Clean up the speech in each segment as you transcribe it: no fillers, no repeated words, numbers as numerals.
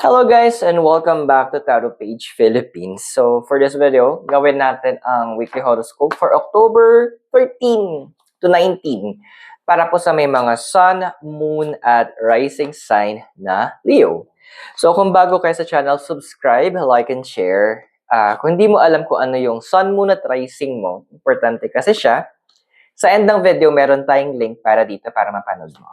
Hello guys and welcome back to Tarot Page Philippines. So for this video, gawin natin ang weekly horoscope for October 13 to 19 para po sa may mga Sun, Moon at Rising sign na Leo. So kung bago kayo sa channel, subscribe, like, and share. Kung hindi mo alam kung ano yung Sun, Moon at Rising mo, importante kasi siya. Sa end ng video, meron tayong link para dito para mapanood mo.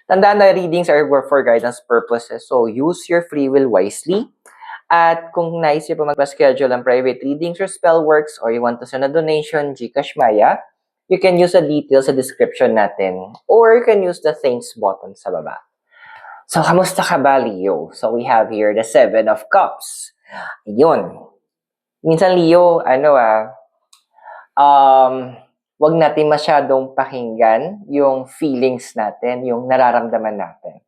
Tandaan na readings are for guidance purposes, so use your free will wisely. At kung nais niyo po magpa-schedule ng private readings or spell works or you want to send a donation, Gcash, Maya, you can use the details sa description natin or you can use the thanks button sa baba. So, kamusta ka ba, Leo? So, we have here the Seven of Cups. Yun. Minsan, Leo, wag natin masyadong pakinggan yung feelings natin, yung nararamdaman natin.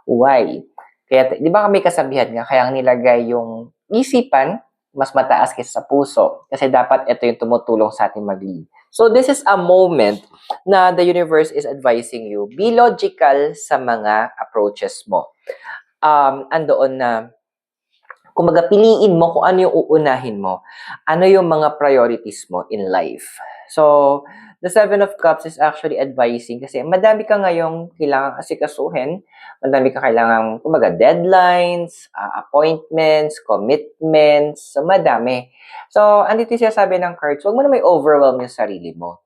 Why? Kaya, di ba may kasabihan nga, kaya nilagay yung isipan mas mataas kaysa sa puso. Kasi dapat ito yung tumutulong sa ating mag-lead. So, this is a moment na the universe is advising you. Be logical sa mga approaches mo. Andoon na, kumbaga piliin mo kung ano yung uunahin mo. Ano yung mga priorities mo in life. So, the Seven of Cups is actually advising kasi madami ka ngayong kailangang asikasuhin, madami ka kailangang, kumbaga, deadlines, appointments, commitments, so madami. So, andito siya sabi ng cards, huwag mo na may overwhelm yung sarili mo.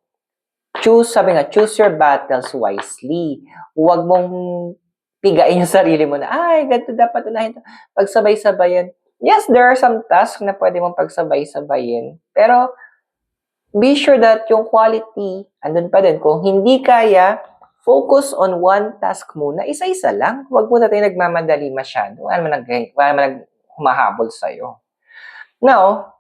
Sabi nga, choose your battles wisely. Huwag mong pigain yung sarili mo na, ay, ganito dapat unahin. Pagsabay-sabayan. Yes, there are some tasks na pwede mong pagsabay-sabayin. Pero, be sure that yung quality, andun pa din. Kung hindi kaya, focus on one task muna. Isa-isa lang. Huwag mo na tayo nagmamadali masyado. Wala man humahabol sa'yo. Now,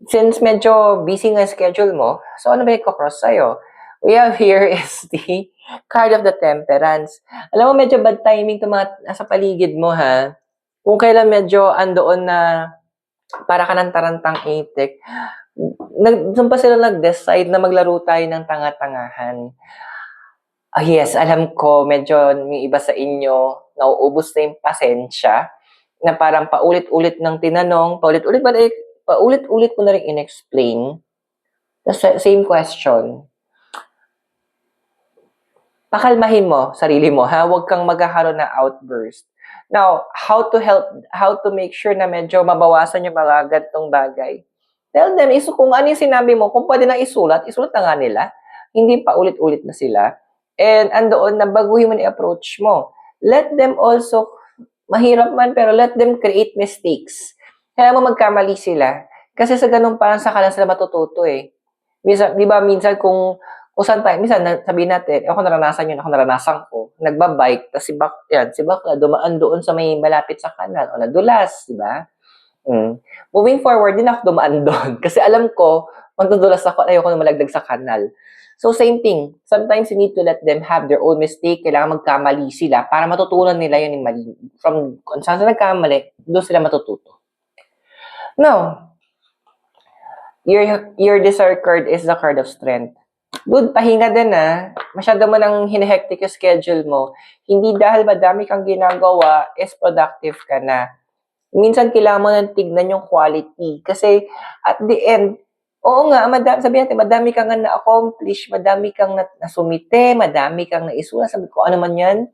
since medyo busy nga schedule mo, so ano ba yung cross sa'yo? We have here is the card of the Temperance. Alam mo, medyo bad timing ito mga nasa paligid mo, ha? Kung kailan medyo andoon na para ka ng tarantang itik, doon pa sila nag-decide na maglaro tayo ng tanga-tangahan. Yes, alam ko, medyo yung iba sa inyo, nauubos na yung pasensya, na parang paulit-ulit ng tinanong, paulit-ulit mo na rin in-explain. The same question. Pakalmahin mo sarili mo, ha? Huwag kang magkakaroon ng outburst. Now, how to make sure na medyo mabawasan yung mga ganitong bagay. Tell them, kung ano yung sinabi mo, kung pwede na isulat na nga nila. Hindi pa ulit-ulit na sila. And andoon na baguhin mo na approach mo. Let them also, mahirap man, pero let them create mistakes. Kaya mo magkamali sila. Kasi sa ganun parang sa kanila sila matututo eh. Minsan, di ba, minsan kung saan tayo, minsan sabihin natin, ako naranasan ko, nagbabike, tapos si Bakla, dumaan doon sa may malapit sa kanal, o nadulas, di ba? Moving forward, din ako dumaan doon. Kasi alam ko, magdudulas ako, ayoko na malagdag sa kanal. So, same thing. Sometimes you need to let them have their own mistake. Kailangan magkamali sila para matutunan nila yun yung mali. From kung saan sila nagkamali, doon sila matututo. Now, your desire card is the card of strength. Dude, pahinga din Masyado mo nang hinahectic yung schedule mo. Hindi dahil madami kang ginagawa, is productive ka na. Minsan kailangan mo nang tignan yung quality. Kasi at the end, oo nga, sabihin natin, madami kang na-accomplish, madami kang nasumite, madami kang naisulat, sabi ko, ano man yan.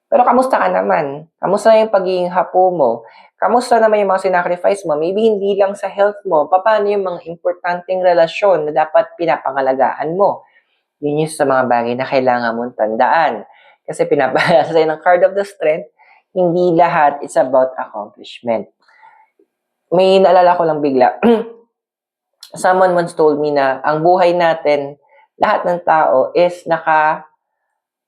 Pero kamusta ka naman? Kamusta na yung pagiging hapo mo? Kamusta naman yung mga sinacrifice mo? Maybe hindi lang sa health mo. Paano yung mga importanteng relasyon na dapat pinapangalagaan mo? Yun yung sa mga bagay na kailangan mong tandaan. Kasi pinapalala sa'yo ng card of the strength, hindi lahat it's about accomplishment. May naalala ko lang bigla. Someone once told me na ang buhay natin, lahat ng tao is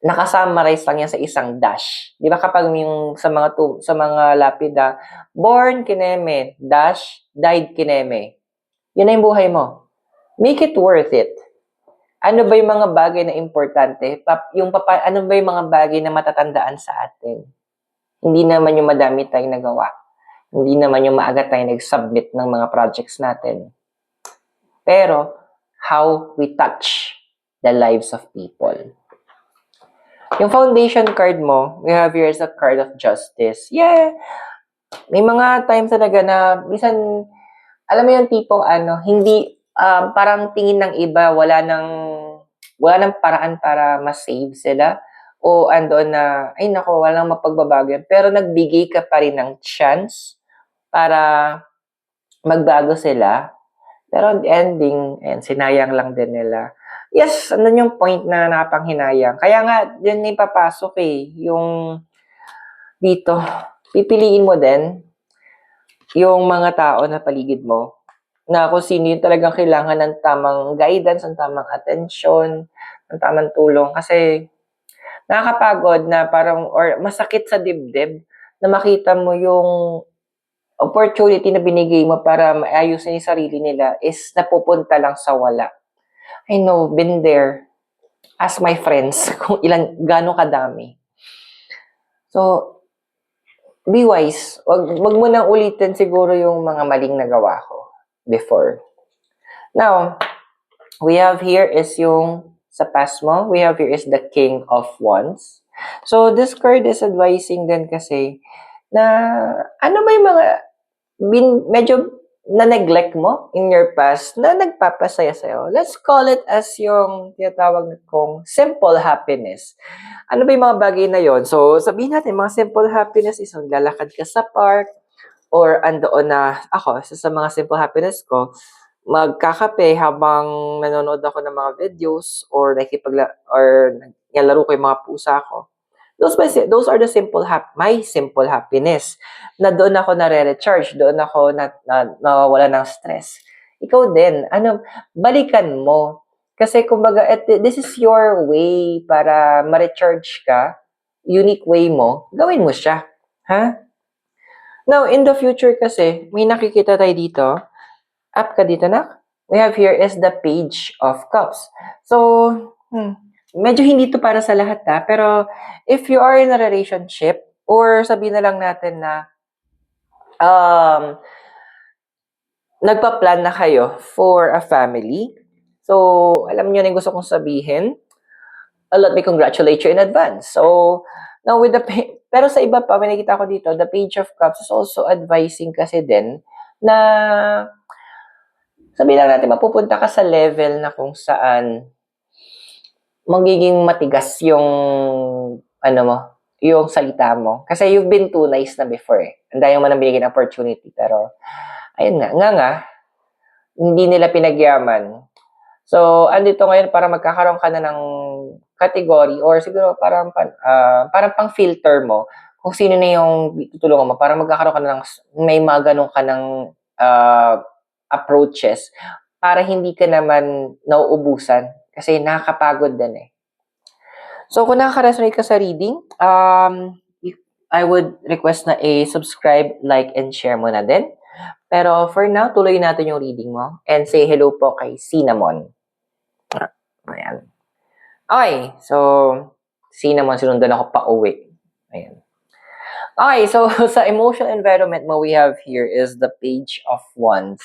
nakasummarize lang yan sa isang dash. Di ba kapag yung sa mga lapida, born kineme, dash, died kineme. Yun na yung buhay mo. Make it worth it. Ano ba yung mga bagay na importante? Ano ba yung mga bagay na matatandaan sa atin? Hindi naman yung madami tayong nagawa. Hindi naman yung maaga tayong nag-submit ng mga projects natin. Pero, how we touch the lives of people. Yung foundation card mo, we have here is a card of justice. Yeah, May mga times talaga na minsan, alam mo yung tipong ano, hindi, parang tingin ng iba wala ng paraan para ma-save sila o andoon na, "Ay naku, walang mapagbabago yan." Pero nagbigay ka pa rin ng chance para magbago sila. Pero ang ending, ayan, sinayang lang din nila. Yes, andun yung point na nakapanghinayang. Kaya nga, yun yung papasok eh, yung dito, pipiliin mo din yung mga tao na paligid mo na kung sino yung talagang kailangan ng tamang guidance, ng tamang atensyon, ng tamang tulong. Kasi nakakapagod na parang, or masakit sa dibdib na makita mo yung opportunity na binigay mo para maayusin yung sarili nila is napupunta lang sa wala. I know, been there. Ask my friends kung gaano kadami. So, be wise. Wag mo nang ulitin siguro yung mga maling nagawa ko before. Now, we have here is yung sa past mo. We have here is the King of Wands. So, this card is advising din kasi na ano ba yung mga medyo na-neglect mo in your past na nagpapasaya sa'yo. Let's call it as yung tinatawag kong simple happiness. Ano ba yung mga bagay na yon? So, sabihin natin, mga simple happiness is lalakad ka sa park or andoon na ako, sa mga simple happiness ko, magkakape habang nanonood ako ng mga videos or naglalaro ko yung mga pusa ko. Those are the my simple happiness. Na doon ako nare-recharge, doon ako nawawala ng stress. Ikaw din, balikan mo. Kasi kumbaga, this is your way para ma-recharge ka, unique way mo, gawin mo siya. Ha? Now, in the future kasi, may nakikita tayo dito. Up ka dito na. We have here is the Page of Cups. So, medyo hindi to para sa lahat pero if you are in a relationship, or sabihin na lang natin na nagpa-plan na kayo for a family, so alam niyo na yung gusto kong sabihin, let me congratulate you in advance. So, now with pero sa iba pa, may nakita ko dito, the Page of Cups is also advising kasi din na sabihin lang natin, mapupunta ka sa level na kung saan magiging matigas yung yung salita mo. Kasi you've been too nice na before eh. Ang dahil mo nang binigyan opportunity. Pero, ayun nga, hindi nila pinagyaman. So, andito ngayon para magkakaroon ka na ng category or siguro parang pang-filter mo kung sino na yung tutulungan mo para magkakaroon ka na ng, may mga ganun ka ng approaches para hindi ka naman nauubusan kasi nakakapagod din eh. So, kung nakaka-resonate ka sa reading, I would request na subscribe, like, and share mo na din. Pero for now, tuloy natin yung reading mo and say hello po kay Cinnamon. Ayan. Okay, so Cinnamon, sinundan ako pa uwi. Ayan. Okay, so sa emotional environment mo, we have here is the Page of Wands.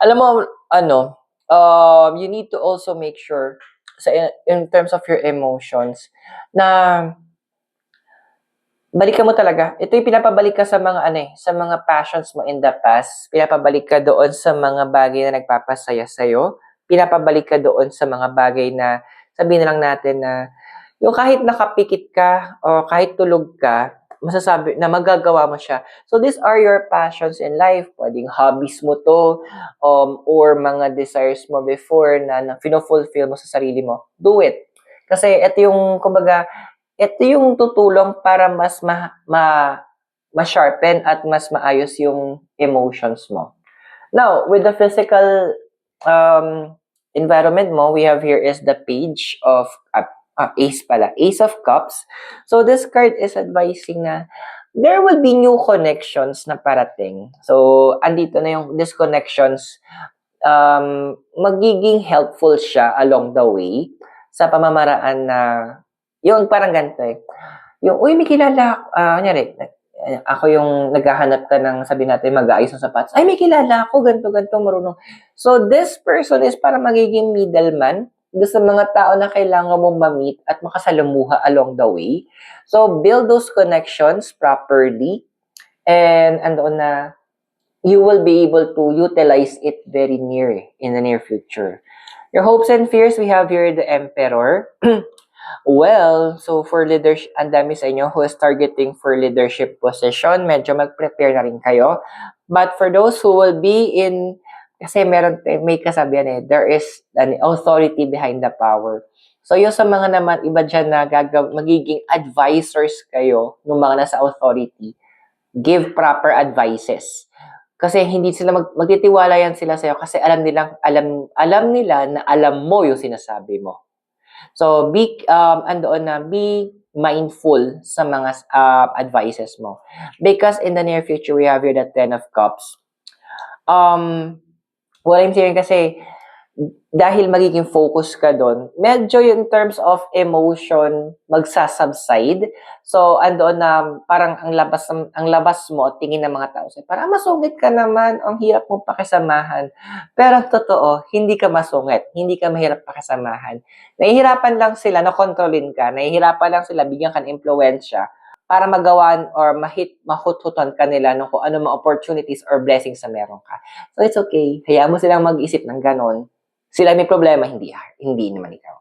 Alam mo, you need to also make sure in terms of your emotions na balikan mo talaga. Ito yung pinapabalik ka sa mga sa mga passions mo in the past. Pinapabalik ka doon sa mga bagay na nagpapasaya sa'yo. Pinapabalik ka doon sa mga bagay na sabihin na lang natin na yung kahit nakapikit ka o kahit tulog ka, masasabi na magagawa mo siya. So these are your passions in life. Pwedeng hobbies mo to or mga desires mo before na fino-fulfill mo sa sarili mo. Do it. Kasi ito yung, kumbaga, ito yung tutulong para mas ma-sharpen at mas maayos yung emotions mo. Now, with the physical environment mo, we have here is the Page of Ace of Cups. So, this card is advising na there will be new connections na parating. So, andito na yung disconnections. Magiging helpful siya along the way sa pamamaraan na yung parang ganito eh. Yung, uy, may kilala, ako yung naghahanap ka ng, sabi natin, mag-aayos ng sapatos. Ay, may kilala ako, ganito, marunong. So, this person is para magiging middleman sa mga tao na kailangan mong ma-meet at makasalamuha along the way. So, build those connections properly And andoon na, you will be able to utilize it very in the near future. Your hopes and fears, we have here the Emperor. Well, so for leadership, ang dami sa inyo who is targeting for leadership position, medyo mag-prepare na rin kayo. But for those who will be in, kasi may kasabihan there is an authority behind the power. So yung sa mga naman, iba dyan na magiging advisors kayo ng mga nasa authority, give proper advices. Kasi hindi sila magtitiwala yan sila sa'yo kasi alam nila na alam mo yung sinasabi mo. So, be mindful sa mga advices mo. Because in the near future, we have here the Ten of Cups. What I'm saying kasi, dahil magiging focus ka doon, medyo in terms of emotion, magsasubside. So, andoon na parang ang labas mo, tingin ng mga tao, parang masungit ka naman, ang hirap mong pakisamahan. Pero totoo, hindi ka masungit, hindi ka mahirap pakisamahan. Nahihirapan lang sila na kontrolin ka, nahihirapan lang sila bigyan ka ng impluwensya para magawan or mahuthutan ka nila ng kung ano mga opportunities or blessings na meron ka. So, it's okay. Hayaan mo silang mag-isip ng ganon. Sila may problema, hindi naman ikaw.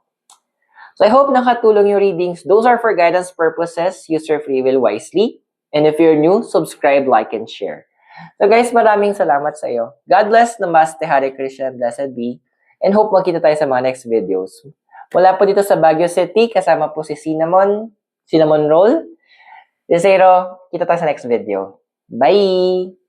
So I hope nakatulong yung readings. Those are for guidance purposes. Use your free will wisely. And if you're new, subscribe, like, and share. So guys, maraming salamat sa iyo. God bless. Namaste, Hare Krishna, blessed be. And hope magkita tayo sa mga next videos. Mula po dito sa Baguio City, kasama po si Cinnamon Roll. Desiro, kita tayo sa next video. Bye!